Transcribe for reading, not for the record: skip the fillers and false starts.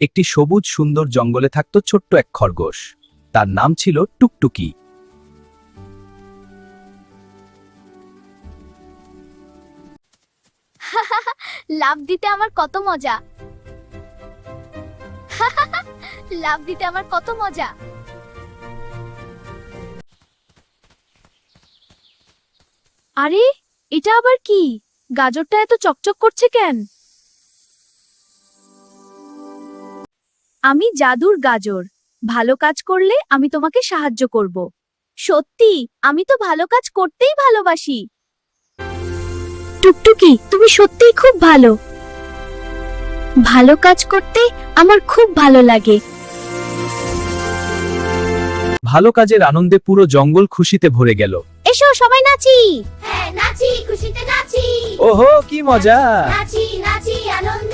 একটি সবুজ সুন্দর জঙ্গলে থাকত ছোট্ট এক খরগোশ। তার নাম ছিল টুকটুকি। লাফ দিতে আমার কত মজা। লাফ দিতে আমার কত মজা। আরে এটা আবার কি? গাজরটা এত চকচক করছে কেন? আমি জাদুর গাজর। ভালো কাজ করলে আমি তোমাকে সাহায্য করব। সত্যি, আমি তো ভালো কাজ করতেই ভালোবাসি। টুকটুকি, তুমি সত্যিই খুব ভালো। ভালো কাজ করতে আমার খুব ভালো লাগে। ভালো কাজের আনন্দে পুরো জঙ্গল খুশিতে ভরে গেল। এসো সবাই নাচি। হ্যাঁ নাচি, খুশিতে নাচি। ওহো কি মজা! নাচি নাচি আনন্দ